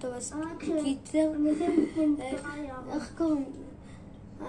טוב, אז קיצר, איך קוראים?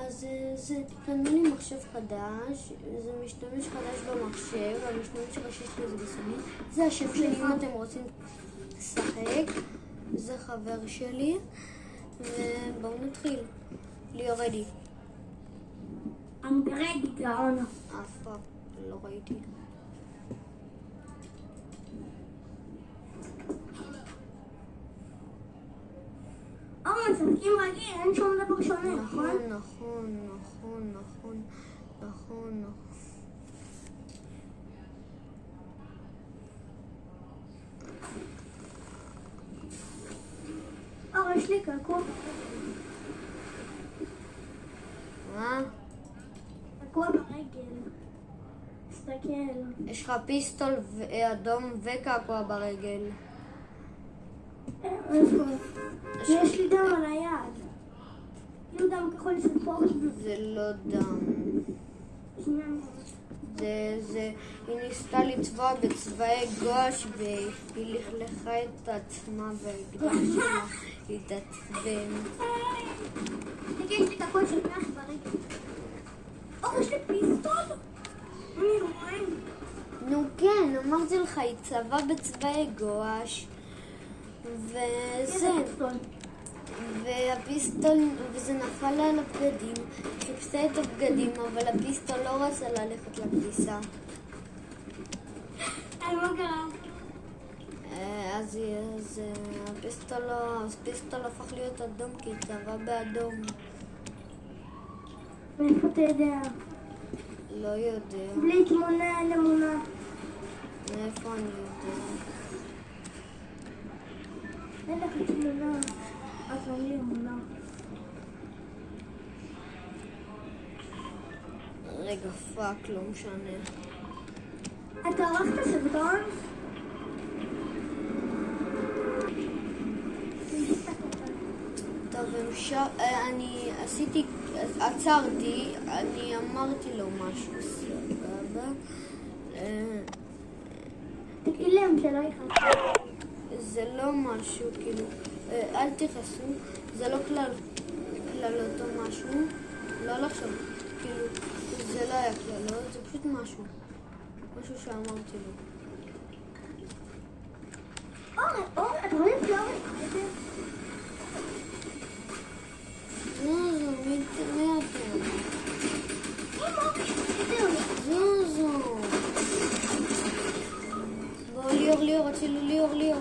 אז זה קנו לי מחשב חדש, זה משתמש חדש במחשב, המשתמש הראשי שלי זה בסמי. זה השם שלי אם אתם רוצים לשחק, זה חבר שלי, ובואו נתחיל. ליאור רדי. אני רדי גאון. אף פעם לא ראיתי. משחקים רגיל, אין שום דבר שונה, נכון? נכון. יש לי קעקוע. מה? קעקוע ברגל. תסתכל. יש לך פיסטול אדום וקעקוע ברגל. יש לי דם על היד. כאילו דם כחול של פה. זה לא דם. היא ניסתה לצבוע בצבעי גוש והיא לכלכה את עצמה והגדרה שלה להתעצבן. תגיד, יש לי קעקוע של מח ברגל. יש לי פיסטול? אני רואה. נו כן, אמרתי לך, היא צבעה בצבעי גוש וזה, והפיסטול, וזה נפל לה על הבגדים, חיפשה את הבגדים, אבל הפיסטול לא רצה ללכת לכביסה. מה קרה? אז הפיסטול הפך להיות אדום כי היא צבעה באדום. מאיפה אתה יודע? לא יודע. בלי תמונה, אין אמונה. מאיפה אני יודע? אין לך תמונה. אז אין לי אמונה. רגע, פאק, לא משנה. אתה ערכת סרטון? טוב, אני עשיתי, עצרתי, אני אמרתי לו משהו, סבבה. תגיד להם שלא יחד. זה לא משהו, כאילו, אל תכעסו, זה לא כללות או משהו, לא לחשוב, כאילו, זה לא היה כללות, זה פשוט משהו שאמרתי לו. אורן, אתה רואה את אורן? מי אתם? זוזו. בואו, ליאור, רצינו ליאור.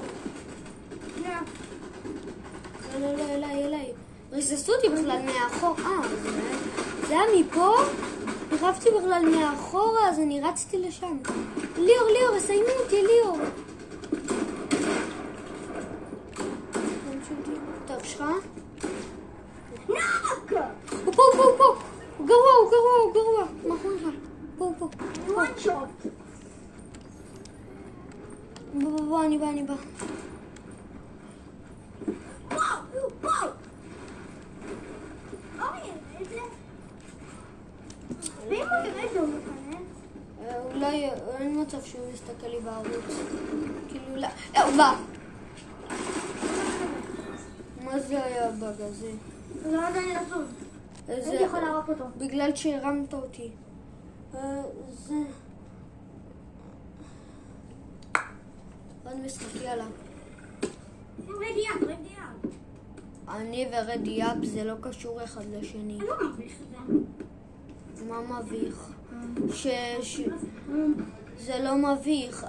לא, אליי. ריססו אותי בכלל מאחור. זה היה מפה? הרבתי בכלל מאחורה, אז אני רצתי לשם. ליאור, סיימו אותי, ליאור. טוב, שלך? נק! הוא פה. הוא גרוע. מה קורה לך? פה. one shot. בוא, אני בא. וואו. איזה? ואם הוא יראה את זה, הוא מפנה? אולי אין מצב שהוא מסתכל לי בערוץ. כאילו, לא. הוא בא. מה זה היה הבאג הזה? הוא לא יודע לזוז. הייתי יכול להראות אותו. בגלל שהרמת אותי. זה... עוד משחק, יאללה. רדיאפ. אני ורדיאפ זה לא קשור אחד לשני. אני לא מביך את זה. מה מביך? זה לא מביך.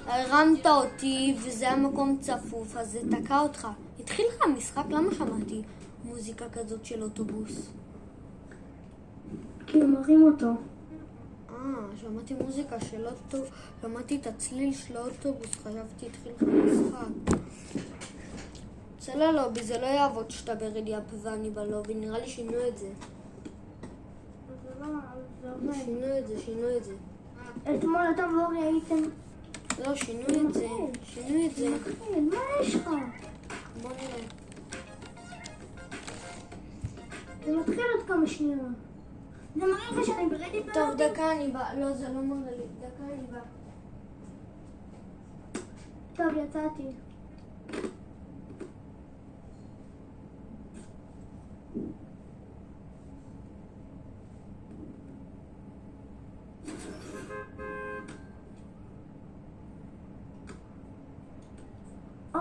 הרמת אותי וזה המקום צפוף, אז זה תקע אותך. התחיל לך המשחק, למה שמעתי מוזיקה כזאת של אוטובוס? כי הם מראים אותו. שמעתי מוזיקה של אוטובוס, שמעתי את הצליל של האוטובוס, חשבתי התחיל לך משחק. צא ללובי, זה לא יעבוד שאתה ברדיאפ ואני בלובי, נראה לי שינו את זה. שינו את זה. אתמול אתה ואורי הייתם... לא, שינו את זה. מה יש לך? בוא נראה. זה מתחיל עוד כמה שניות. זה מראה לך שאני ברדיאפ? טוב, דקה אני בא. לא, זה לא מראה לי. דקה אני בא. טוב, יצאתי.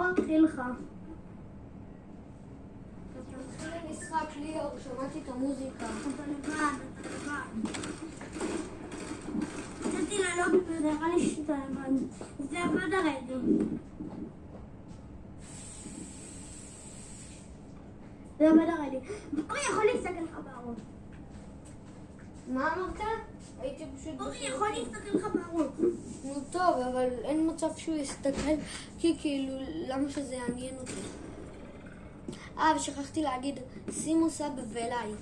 התחיל לך. מתחיל המשחק ליאור, שמעתי את המוזיקה. אתה לבד. יצאתי ללובי וזה נראה לי שאתה לבד. זה עבד הרגע. אורי יכול להסתכל לך בערוץ. מה אמרת? הייתי פשוט... אורי יכול להסתכל לך בערוץ. נו טוב, אבל אין מצב שהוא יסתכל, כי כאילו, למה שזה יעניין אותי? ושכחתי להגיד, שימו סאב ולייק.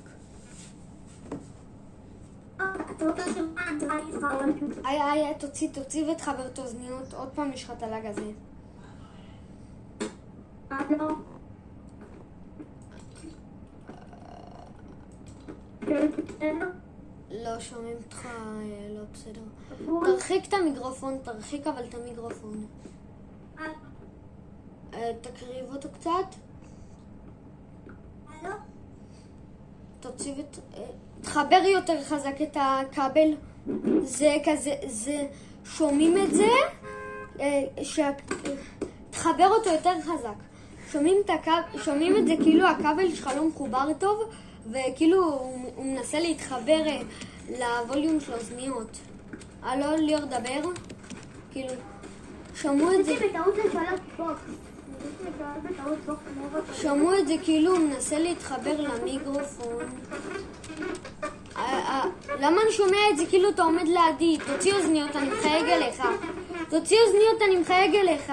אתה רוצה שמה? תוציא ותחבר את האוזניות, עוד פעם יש לך את הלג הזה. לא. לא שומעים אותך, לא בסדר. תרחיק את המיקרופון, תרחיק אבל את המיקרופון. תקריב אותו קצת. תוציא תחבר יותר חזק את הכבל. זה כזה, שומעים את זה? תחבר אותו יותר חזק. שומעים את זה כאילו הכבל שלך לא מחובר טוב, וכאילו הוא מנסה להתחבר לווליום של האוזניות. לא ליאור דבר? כאילו, שמעו את זה... שמעו את זה כאילו הוא מנסה להתחבר למיקרופון. למה אני שומע את זה כאילו אתה עומד לידי? תוציא אוזניות, אני מחייג אליך. תוציא אוזניות, אני מחייג אליך.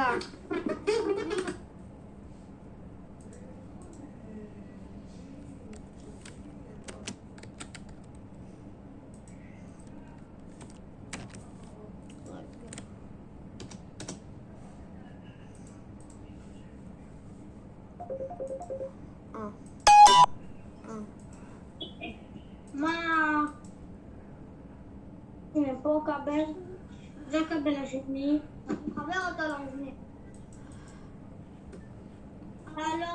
מה? הנה פה כבל, זה הכבל השני, מחבר אותו לאוזנית. הלו?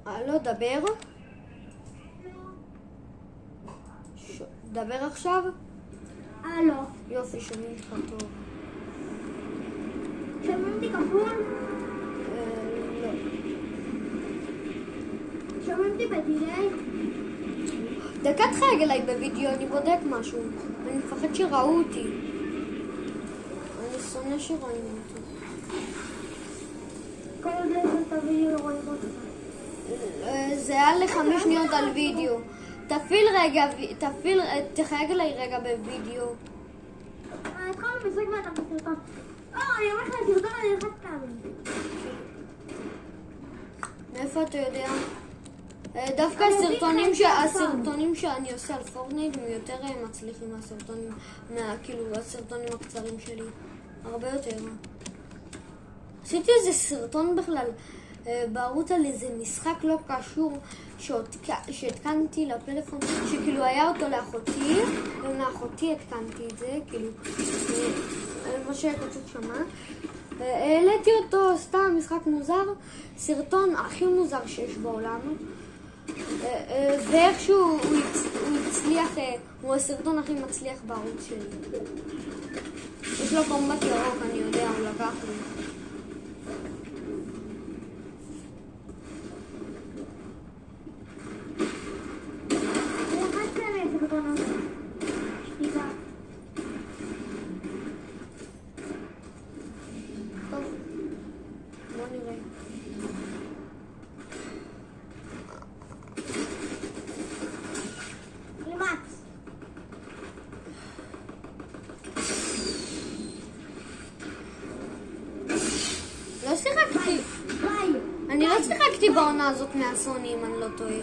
הלו, דבר? דבר עכשיו? הלו? יופי, שומעים אותך טוב. שומעים אותי כפול? לא. שומעים אותי בדיליי? דקה תחייג אליי בווידאו, אני בודק משהו. אני מפחד שראו אותי. אני שונא שרואים אותי. כל עוד לא יש את הווידאו רואים אותך. זה היה ל5 שניות על וידאו. תפעיל רגע, תחייג אליי רגע בווידאו. התחלנו משחק ואתה בסרטון. אני אומר לך סרטון על אחד כבל. מאיפה אתה יודע? דווקא הסרטונים שאני עושה על פורטנייט הם יותר מצליחים מהסרטונים, כאילו הסרטונים הקצרים שלי. הרבה יותר. עשיתי איזה סרטון בכלל בערוץ על איזה משחק לא קשור שהתקנתי לפלאפון, שכאילו היה אותו לאחותי, ומאחותי התקנתי את זה, כאילו, מה שכתוב שמה. העליתי אותו, סתם משחק מוזר, סרטון הכי מוזר שיש בעולם, ואיכשהו הוא הצליח, הוא הסרטון הכי מצליח בערוץ שלי. יש לו קומבט ירוק, אני יודע, הוא לקח לי. אני לא שיחקתי בעונה הזאת מהסוני, אם אני לא טועה.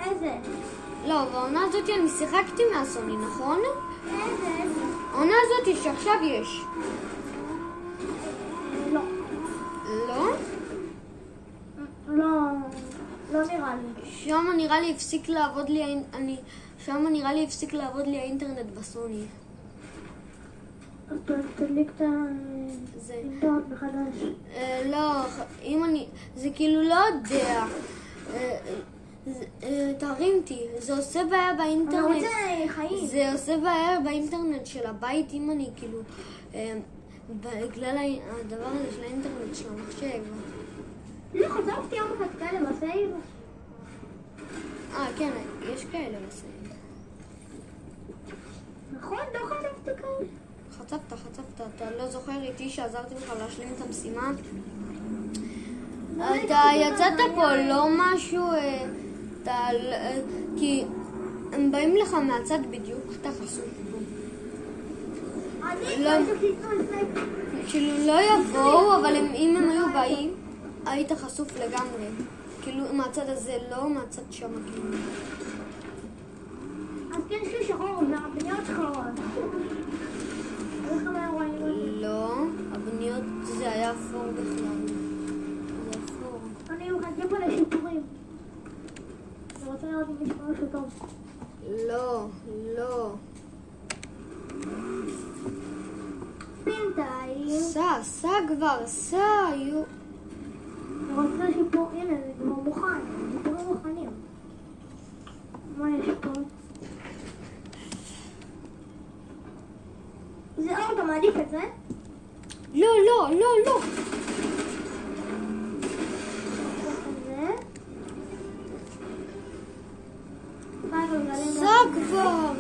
איזה? לא, בעונה הזאת אני שיחקתי מהסוני, נכון? איזה? העונה הזאת שעכשיו יש. לא. לא? לא נראה לי. שם נראה לי הפסיק לעבוד לי האינטרנט בסוני. תדליק את הסרטון מחדש. לא, אם אני... זה כאילו לא יודע. תרים אותי, זה עושה בעיה אני באינטרנט. רוצה חיים. זה עושה בעיה באינטרנט של הבית, אם אני כאילו, בגלל הדבר הזה של האינטרנט של המחשב. לא, חשבתי יום אחד כאלה בסייב. כן, יש כאלה בסייב. נכון? לא חשבתי כאלה. חצפת, אתה לא זוכר איתי שעזרתי לך להשלים את המשימה? אתה יצאת פה לא משהו, כי הם באים לך מהצד בדיוק, אתה חשוף פה. אני לא. חושבת שתיתנו לפני. כאילו לא יבואו, אבל אם הם היו באים, היית חשוף לגמרי. כאילו מהצד הזה, לא מהצד שם כאילו. אז כן, יש לי שחור, והבניות שחורות. איך הם היו רואים אותי? לא, הבניות זה היה אפור בכלל. זה אפור. אני מחכה פה לשיפורים. אני רוצה לראות אם יש משהו טוב. לא. בינתיים. סע כבר, יו. אני רוצה שיפור, הנה זה כבר מוכן. שיפורים מוכנים. מה יש פה? זה אור, אתה מעדיף את זה? לא. זה. סע כבר.